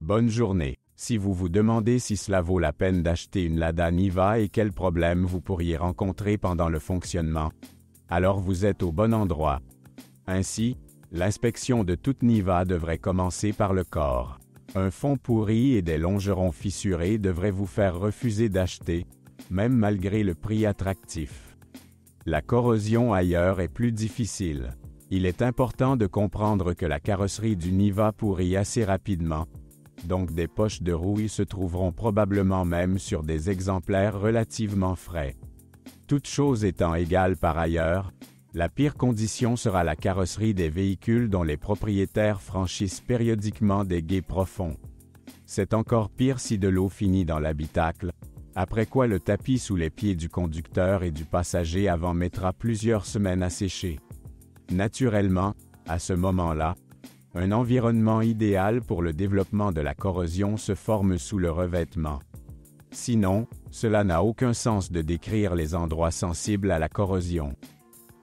Bonne journée. Si vous vous demandez si cela vaut la peine d'acheter une Lada Niva et quels problèmes vous pourriez rencontrer pendant le fonctionnement, alors vous êtes au bon endroit. Ainsi, l'inspection de toute Niva devrait commencer par le corps. Un fond pourri et des longerons fissurés devraient vous faire refuser d'acheter, même malgré le prix attractif. La corrosion ailleurs est plus difficile. Il est important de comprendre que la carrosserie du Niva pourrit assez rapidement, donc des poches de rouille se trouveront probablement même sur des exemplaires relativement frais. Toutes choses étant égales par ailleurs, la pire condition sera la carrosserie des véhicules dont les propriétaires franchissent périodiquement des gués profonds. C'est encore pire si de l'eau finit dans l'habitacle, après quoi le tapis sous les pieds du conducteur et du passager avant mettra plusieurs semaines à sécher. Naturellement, à ce moment-là, un environnement idéal pour le développement de la corrosion se forme sous le revêtement. Sinon, cela n'a aucun sens de décrire les endroits sensibles à la corrosion.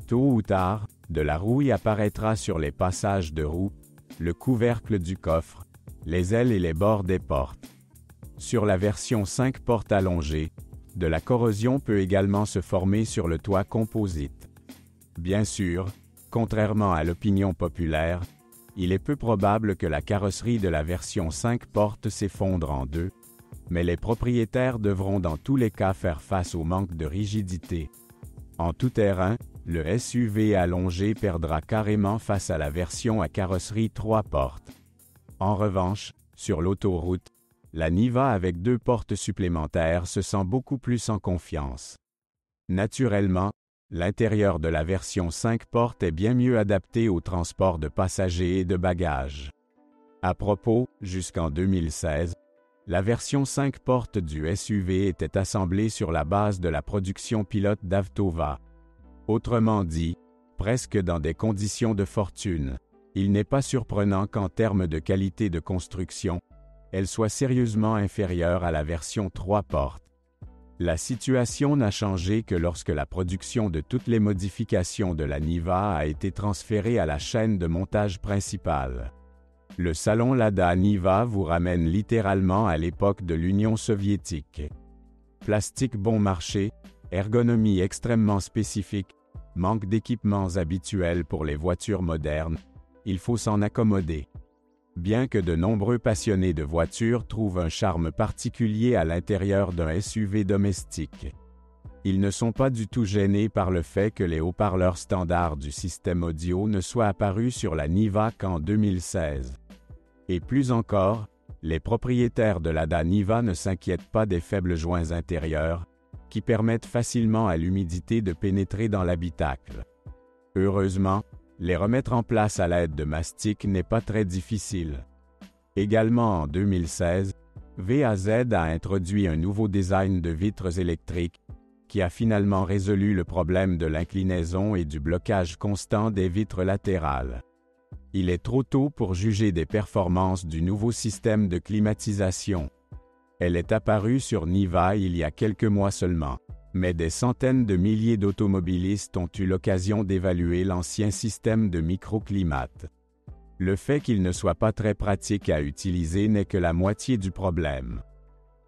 Tôt ou tard, de la rouille apparaîtra sur les passages de roues, le couvercle du coffre, les ailes et les bords des portes. Sur la version 5 portes allongées, de la corrosion peut également se former sur le toit composite. Bien sûr, contrairement à l'opinion populaire, il est peu probable que la carrosserie de la version 5 portes s'effondre en deux, mais les propriétaires devront dans tous les cas faire face au manque de rigidité. En tout terrain, le SUV allongé perdra carrément face à la version à carrosserie 3 portes. En revanche, sur l'autoroute, la Niva avec 2 portes supplémentaires se sent beaucoup plus en confiance. Naturellement, l'intérieur de la version 5 portes est bien mieux adapté au transport de passagers et de bagages. À propos, jusqu'en 2016, la version 5 portes du SUV était assemblée sur la base de la production pilote d'Avtova. Autrement dit, presque dans des conditions de fortune. Il n'est pas surprenant qu'en termes de qualité de construction, elle soit sérieusement inférieure à la version 3 portes. La situation n'a changé que lorsque la production de toutes les modifications de la Niva a été transférée à la chaîne de montage principale. Le salon Lada Niva vous ramène littéralement à l'époque de l'Union soviétique. Plastique bon marché, ergonomie extrêmement spécifique, manque d'équipements habituels pour les voitures modernes, il faut s'en accommoder. Bien que de nombreux passionnés de voitures trouvent un charme particulier à l'intérieur d'un SUV domestique, ils ne sont pas du tout gênés par le fait que les haut-parleurs standards du système audio ne soient apparus sur la Niva qu'en 2016. Et plus encore, les propriétaires de Lada Niva ne s'inquiètent pas des faibles joints intérieurs, qui permettent facilement à l'humidité de pénétrer dans l'habitacle. Heureusement, les remettre en place à l'aide de mastic n'est pas très difficile. Également en 2016, VAZ a introduit un nouveau design de vitres électriques, qui a finalement résolu le problème de l'inclinaison et du blocage constant des vitres latérales. Il est trop tôt pour juger des performances du nouveau système de climatisation. Elle est apparue sur Niva il y a quelques mois seulement, mais des centaines de milliers d'automobilistes ont eu l'occasion d'évaluer l'ancien système de microclimat. Le fait qu'il ne soit pas très pratique à utiliser n'est que la moitié du problème.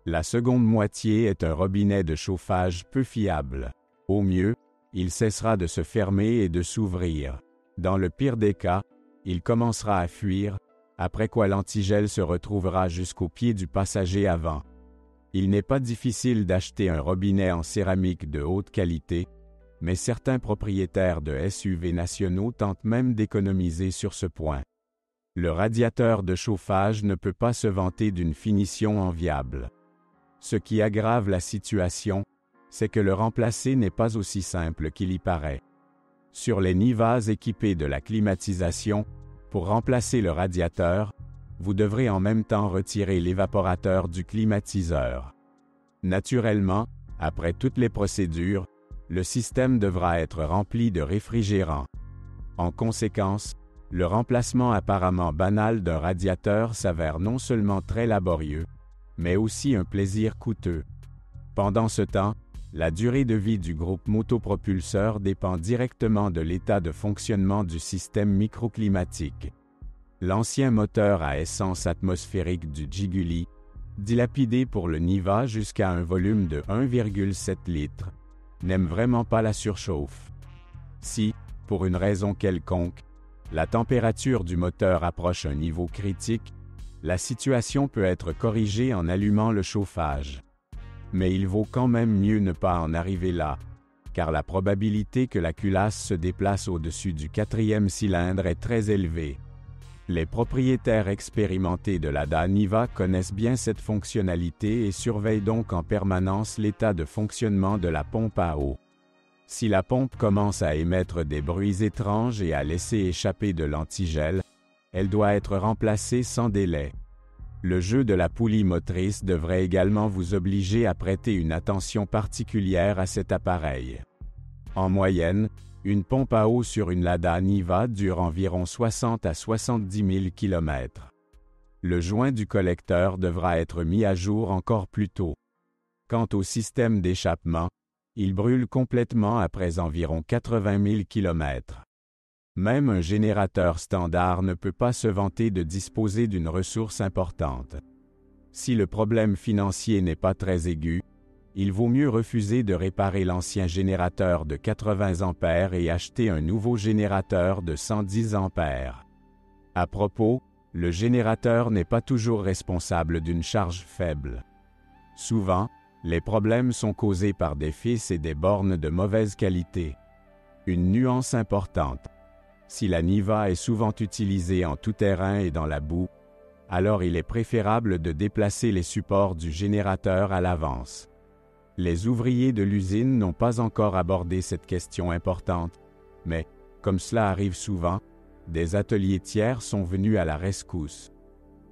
La seconde moitié est un robinet de chauffage peu fiable. Au mieux, il cessera de se fermer et de s'ouvrir. Dans le pire des cas, il commencera à fuir, après quoi l'antigel se retrouvera jusqu'au pied du passager avant. Il n'est pas difficile d'acheter un robinet en céramique de haute qualité, mais certains propriétaires de SUV nationaux tentent même d'économiser sur ce point. Le radiateur de chauffage ne peut pas se vanter d'une finition enviable. Ce qui aggrave la situation, c'est que le remplacer n'est pas aussi simple qu'il y paraît. Sur les Nivas équipés de la climatisation, pour remplacer le radiateur, vous devrez en même temps retirer l'évaporateur du climatiseur. Naturellement, après toutes les procédures, le système devra être rempli de réfrigérant. En conséquence, le remplacement apparemment banal d'un radiateur s'avère non seulement très laborieux, mais aussi un plaisir coûteux. Pendant ce temps, la durée de vie du groupe motopropulseur dépend directement de l'état de fonctionnement du système microclimatique. L'ancien moteur à essence atmosphérique du Jiguli, dilapidé pour le Niva jusqu'à un volume de 1,7 litres, n'aime vraiment pas la surchauffe. Si, pour une raison quelconque, la température du moteur approche un niveau critique, la situation peut être corrigée en allumant le chauffage. Mais il vaut quand même mieux ne pas en arriver là, car la probabilité que la culasse se déplace au-dessus du 4e cylindre est très élevée. Les propriétaires expérimentés de Lada Niva connaissent bien cette fonctionnalité et surveillent donc en permanence l'état de fonctionnement de la pompe à eau. Si la pompe commence à émettre des bruits étranges et à laisser échapper de l'antigel, elle doit être remplacée sans délai. Le jeu de la poulie motrice devrait également vous obliger à prêter une attention particulière à cet appareil. En moyenne, une pompe à eau sur une Lada Niva dure environ 60 à 70 000 km. Le joint du collecteur devra être mis à jour encore plus tôt. Quant au système d'échappement, il brûle complètement après environ 80 000 km. Même un générateur standard ne peut pas se vanter de disposer d'une ressource importante. Si le problème financier n'est pas très aigu, il vaut mieux refuser de réparer l'ancien générateur de 80 ampères et acheter un nouveau générateur de 110 ampères. À propos, le générateur n'est pas toujours responsable d'une charge faible. Souvent, les problèmes sont causés par des fils et des bornes de mauvaise qualité. Une nuance importante. Si la Niva est souvent utilisée en tout-terrain et dans la boue, alors il est préférable de déplacer les supports du générateur à l'avance. Les ouvriers de l'usine n'ont pas encore abordé cette question importante, mais, comme cela arrive souvent, des ateliers tiers sont venus à la rescousse.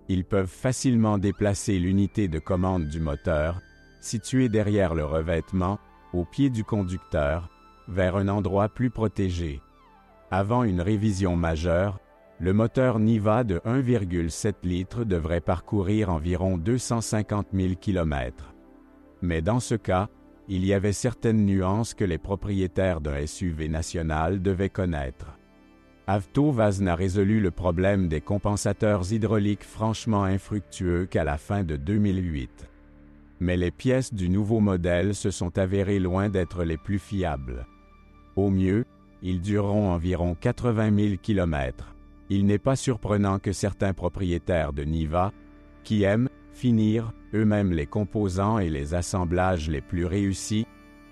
Ils peuvent facilement déplacer l'unité de commande du moteur, située derrière le revêtement, au pied du conducteur, vers un endroit plus protégé. Avant une révision majeure, le moteur Niva de 1,7 litres devrait parcourir environ 250 000 km. Mais dans ce cas, il y avait certaines nuances que les propriétaires d'un SUV national devaient connaître. Avtovaz n'a résolu le problème des compensateurs hydrauliques franchement infructueux qu'à la fin de 2008. Mais les pièces du nouveau modèle se sont avérées loin d'être les plus fiables. Au mieux, ils dureront environ 80 000 km. Il n'est pas surprenant que certains propriétaires de Niva, qui aiment finir eux-mêmes les composants et les assemblages les plus réussis,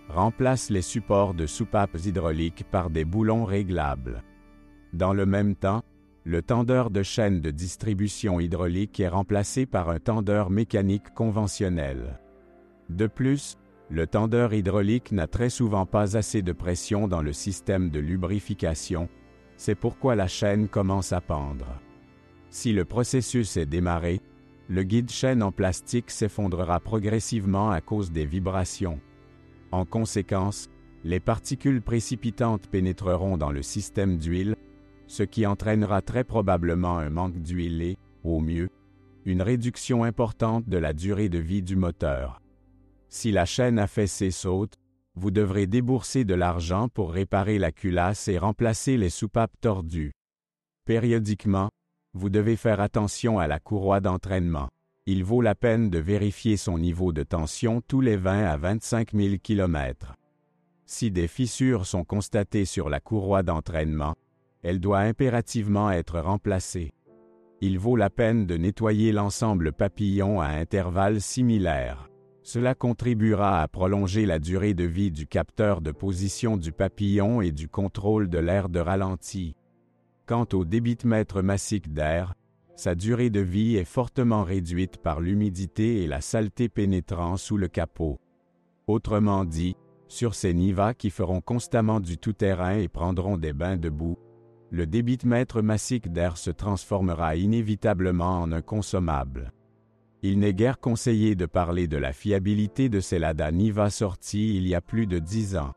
remplacent les supports de soupapes hydrauliques par des boulons réglables. Dans le même temps, le tendeur de chaîne de distribution hydraulique est remplacé par un tendeur mécanique conventionnel. De plus, le tendeur hydraulique n'a très souvent pas assez de pression dans le système de lubrification, c'est pourquoi la chaîne commence à pendre. Si le processus est démarré, le guide-chaîne en plastique s'effondrera progressivement à cause des vibrations. En conséquence, les particules précipitantes pénétreront dans le système d'huile, ce qui entraînera très probablement un manque d'huile et, au mieux, une réduction importante de la durée de vie du moteur. Si la chaîne affaissée saute, vous devrez débourser de l'argent pour réparer la culasse et remplacer les soupapes tordues. Périodiquement, vous devez faire attention à la courroie d'entraînement. Il vaut la peine de vérifier son niveau de tension tous les 20 à 25 000 km. Si des fissures sont constatées sur la courroie d'entraînement, elle doit impérativement être remplacée. Il vaut la peine de nettoyer l'ensemble papillon à intervalles similaires. Cela contribuera à prolonger la durée de vie du capteur de position du papillon et du contrôle de l'air de ralenti. Quant au débitomètre massique d'air, sa durée de vie est fortement réduite par l'humidité et la saleté pénétrant sous le capot. Autrement dit, sur ces Niva qui feront constamment du tout-terrain et prendront des bains de boue, le débitomètre massique d'air se transformera inévitablement en un consommable. Il n'est guère conseillé de parler de la fiabilité de ces Lada Niva sortis il y a plus de 10 ans.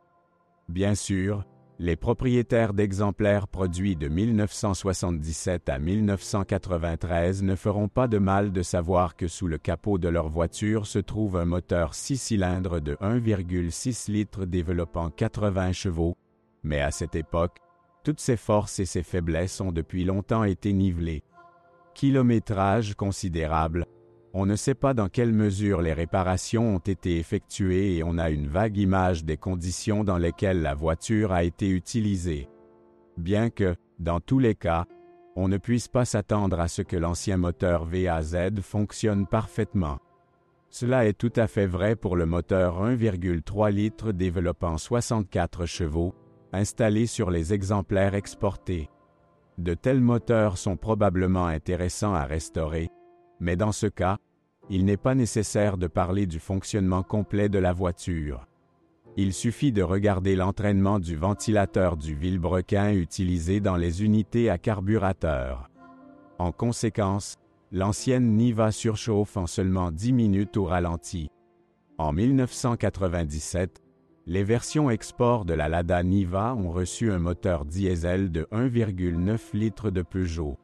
Bien sûr, les propriétaires d'exemplaires produits de 1977 à 1993 ne feront pas de mal de savoir que sous le capot de leur voiture se trouve un moteur 6 cylindres de 1,6 litres développant 80 chevaux, mais à cette époque, toutes ses forces et ses faiblesses ont depuis longtemps été nivelées. Kilométrage considérable. On ne sait pas dans quelle mesure les réparations ont été effectuées et on a une vague image des conditions dans lesquelles la voiture a été utilisée. Bien que, dans tous les cas, on ne puisse pas s'attendre à ce que l'ancien moteur VAZ fonctionne parfaitement. Cela est tout à fait vrai pour le moteur 1,3 litres développant 64 chevaux, installé sur les exemplaires exportés. De tels moteurs sont probablement intéressants à restaurer, mais dans ce cas, il n'est pas nécessaire de parler du fonctionnement complet de la voiture. Il suffit de regarder l'entraînement du ventilateur du vilebrequin utilisé dans les unités à carburateur. En conséquence, l'ancienne Niva surchauffe en seulement 10 minutes au ralenti. En 1997, les versions export de la Lada Niva ont reçu un moteur diesel de 1,9 litres de Peugeot.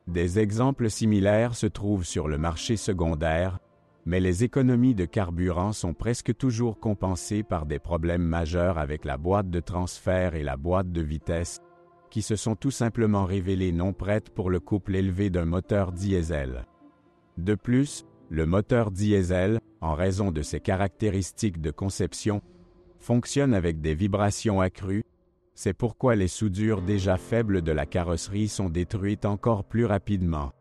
Des exemples similaires se trouvent sur le marché secondaire, mais les économies de carburant sont presque toujours compensées par des problèmes majeurs avec la boîte de transfert et la boîte de vitesse, qui se sont tout simplement révélées non prêtes pour le couple élevé d'un moteur diesel. De plus, le moteur diesel, en raison de ses caractéristiques de conception, fonctionne avec des vibrations accrues. C'est pourquoi les soudures déjà faibles de la carrosserie sont détruites encore plus rapidement.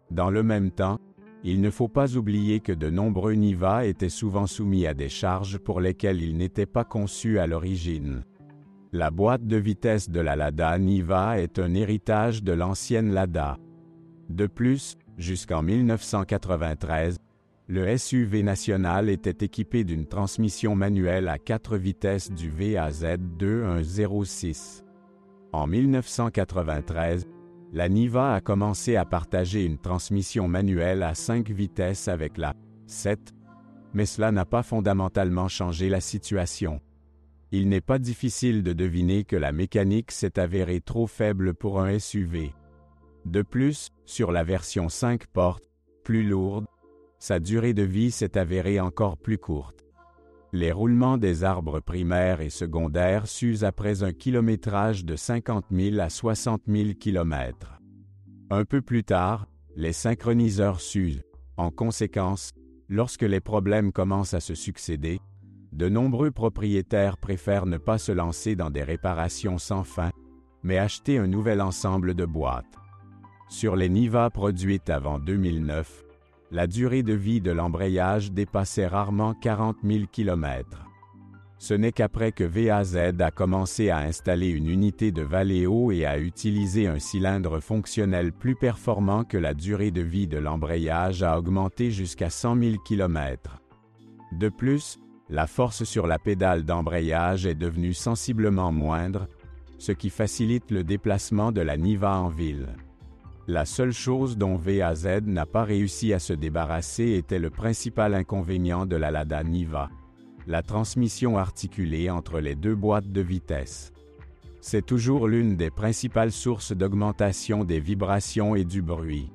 Dans le même temps, il ne faut pas oublier que de nombreux Niva étaient souvent soumis à des charges pour lesquelles ils n'étaient pas conçus à l'origine. La boîte de vitesse de la Lada Niva est un héritage de l'ancienne Lada. De plus, jusqu'en 1993, le SUV national était équipé d'une transmission manuelle à 4 vitesses du VAZ 2106. En 1993, la Niva a commencé à partager une transmission manuelle à 5 vitesses avec la 7, mais cela n'a pas fondamentalement changé la situation. Il n'est pas difficile de deviner que la mécanique s'est avérée trop faible pour un SUV. De plus, sur la version 5 portes, plus lourde, sa durée de vie s'est avérée encore plus courte. Les roulements des arbres primaires et secondaires s'usent après un kilométrage de 50 000 à 60 000 km. Un peu plus tard, les synchroniseurs s'usent. En conséquence, lorsque les problèmes commencent à se succéder, de nombreux propriétaires préfèrent ne pas se lancer dans des réparations sans fin, mais acheter un nouvel ensemble de boîtes. Sur les Niva produites avant 2009, la durée de vie de l'embrayage dépassait rarement 40 000 km. Ce n'est qu'après que VAZ a commencé à installer une unité de Valeo et à utiliser un cylindre fonctionnel plus performant que la durée de vie de l'embrayage a augmenté jusqu'à 100 000 km. De plus, la force sur la pédale d'embrayage est devenue sensiblement moindre, ce qui facilite le déplacement de la Niva en ville. La seule chose dont VAZ n'a pas réussi à se débarrasser était le principal inconvénient de la Lada Niva, la transmission articulée entre les deux boîtes de vitesse. C'est toujours l'une des principales sources d'augmentation des vibrations et du bruit.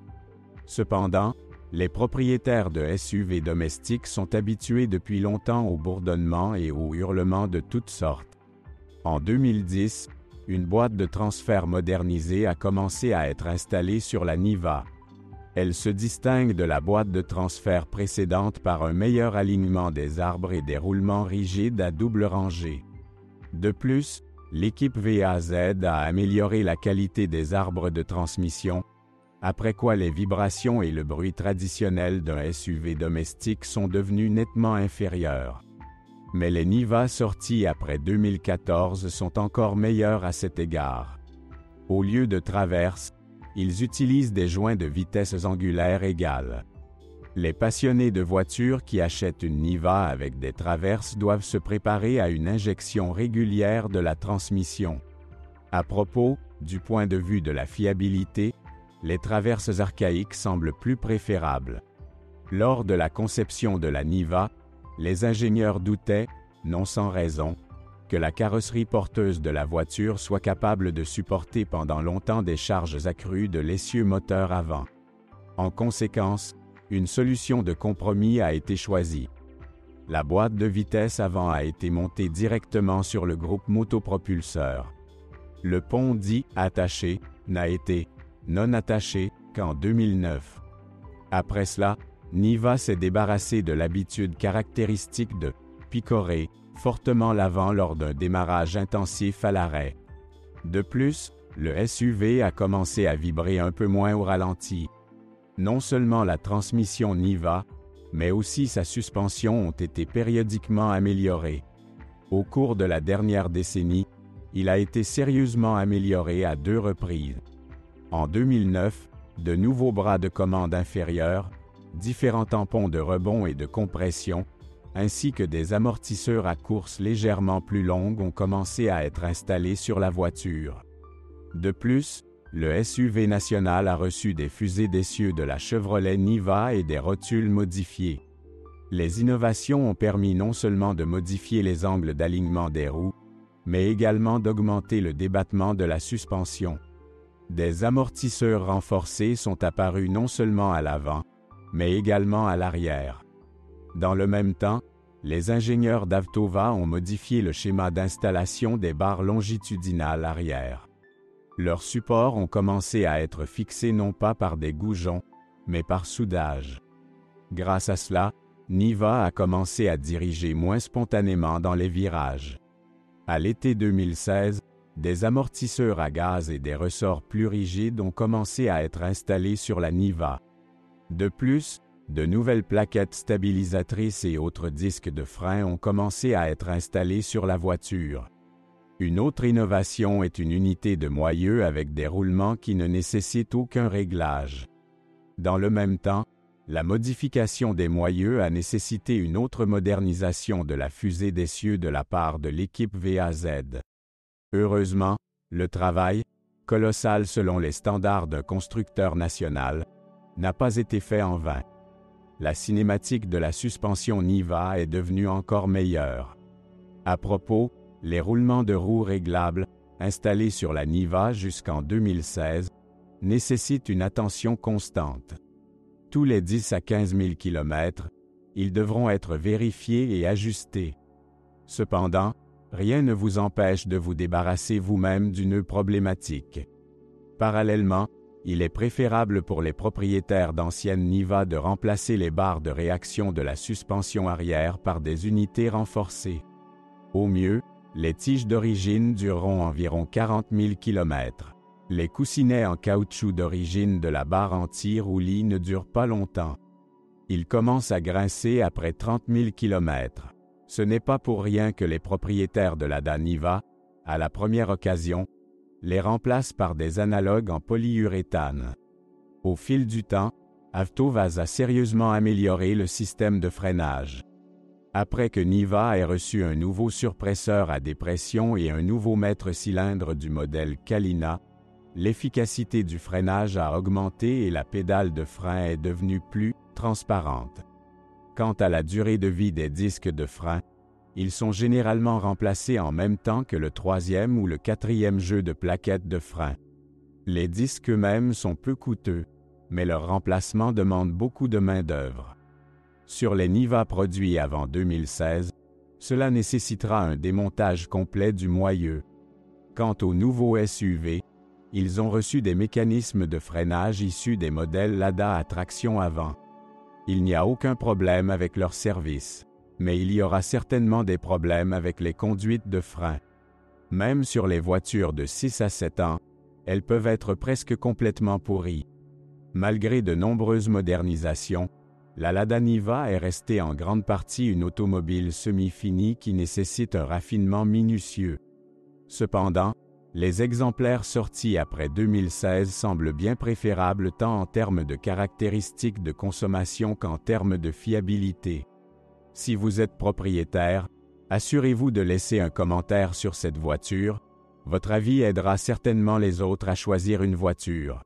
Cependant, les propriétaires de SUV domestiques sont habitués depuis longtemps au bourdonnement et aux hurlements de toutes sortes. En 2010, une boîte de transfert modernisée a commencé à être installée sur la Niva. Elle se distingue de la boîte de transfert précédente par un meilleur alignement des arbres et des roulements rigides à double rangée. De plus, l'équipe VAZ a amélioré la qualité des arbres de transmission, après quoi les vibrations et le bruit traditionnel d'un SUV domestique sont devenus nettement inférieurs. Mais les Niva sortis après 2014 sont encore meilleurs à cet égard. Au lieu de traverses, ils utilisent des joints de vitesses angulaires égales. Les passionnés de voitures qui achètent une Niva avec des traverses doivent se préparer à une injection régulière de la transmission. À propos, du point de vue de la fiabilité, les traverses archaïques semblent plus préférables. Lors de la conception de la Niva, les ingénieurs doutaient, non sans raison, que la carrosserie porteuse de la voiture soit capable de supporter pendant longtemps des charges accrues de l'essieu moteur avant. En conséquence, une solution de compromis a été choisie. La boîte de vitesse avant a été montée directement sur le groupe motopropulseur. Le pont dit « attaché » n'a été « non attaché » en 2009. Après cela, Niva s'est débarrassé de l'habitude caractéristique de picorer fortement l'avant lors d'un démarrage intensif à l'arrêt. De plus, le SUV a commencé à vibrer un peu moins au ralenti. Non seulement la transmission Niva, mais aussi sa suspension ont été périodiquement améliorées. Au cours de la dernière décennie, il a été sérieusement amélioré à 2 reprises. En 2009, de nouveaux bras de commande inférieurs, différents tampons de rebond et de compression, ainsi que des amortisseurs à course légèrement plus longues ont commencé à être installés sur la voiture. De plus, le SUV national a reçu des fusées d'essieu de la Chevrolet Niva et des rotules modifiés. Les innovations ont permis non seulement de modifier les angles d'alignement des roues, mais également d'augmenter le débattement de la suspension. Des amortisseurs renforcés sont apparus non seulement à l'avant, mais également à l'arrière. Dans le même temps, les ingénieurs d'Avtova ont modifié le schéma d'installation des barres longitudinales arrière. Leurs supports ont commencé à être fixés non pas par des goujons, mais par soudage. Grâce à cela, Niva a commencé à diriger moins spontanément dans les virages. À l'été 2016, des amortisseurs à gaz et des ressorts plus rigides ont commencé à être installés sur la Niva. De plus, de nouvelles plaquettes stabilisatrices et autres disques de frein ont commencé à être installés sur la voiture. Une autre innovation est une unité de moyeu avec des roulements qui ne nécessitent aucun réglage. Dans le même temps, la modification des moyeux a nécessité une autre modernisation de la fusée d'essieu de la part de l'équipe VAZ. Heureusement, le travail, colossal selon les standards d'un constructeur national, n'a pas été fait en vain. La cinématique de la suspension Niva est devenue encore meilleure. À propos, les roulements de roues réglables, installés sur la Niva jusqu'en 2016, nécessitent une attention constante. Tous les 10 à 15 000 km, ils devront être vérifiés et ajustés. Cependant, rien ne vous empêche de vous débarrasser vous-même du nœud problématique. Parallèlement, il est préférable pour les propriétaires d'anciennes Niva de remplacer les barres de réaction de la suspension arrière par des unités renforcées. Au mieux, les tiges d'origine dureront environ 40 000 km. Les coussinets en caoutchouc d'origine de la barre anti-roulis ne durent pas longtemps. Ils commencent à grincer après 30 000 km. Ce n'est pas pour rien que les propriétaires de la Niva, à la première occasion, les remplacent par des analogues en polyuréthane. Au fil du temps, Avtovaz a sérieusement amélioré le système de freinage. Après que Niva ait reçu un nouveau surpresseur à dépression et un nouveau maître-cylindre du modèle Kalina, l'efficacité du freinage a augmenté et la pédale de frein est devenue plus transparente. Quant à la durée de vie des disques de frein, ils sont généralement remplacés en même temps que le 3e ou le 4e jeu de plaquettes de frein. Les disques eux-mêmes sont peu coûteux, mais leur remplacement demande beaucoup de main-d'œuvre. Sur les Niva produits avant 2016, cela nécessitera un démontage complet du moyeu. Quant aux nouveaux SUV, ils ont reçu des mécanismes de freinage issus des modèles Lada à traction avant. Il n'y a aucun problème avec leur service, mais il y aura certainement des problèmes avec les conduites de frein. Même sur les voitures de 6 à 7 ans, elles peuvent être presque complètement pourries. Malgré de nombreuses modernisations, la Lada Niva est restée en grande partie une automobile semi-finie qui nécessite un raffinement minutieux. Cependant, les exemplaires sortis après 2016 semblent bien préférables tant en termes de caractéristiques de consommation qu'en termes de fiabilité. Si vous êtes propriétaire, assurez-vous de laisser un commentaire sur cette voiture. Votre avis aidera certainement les autres à choisir une voiture.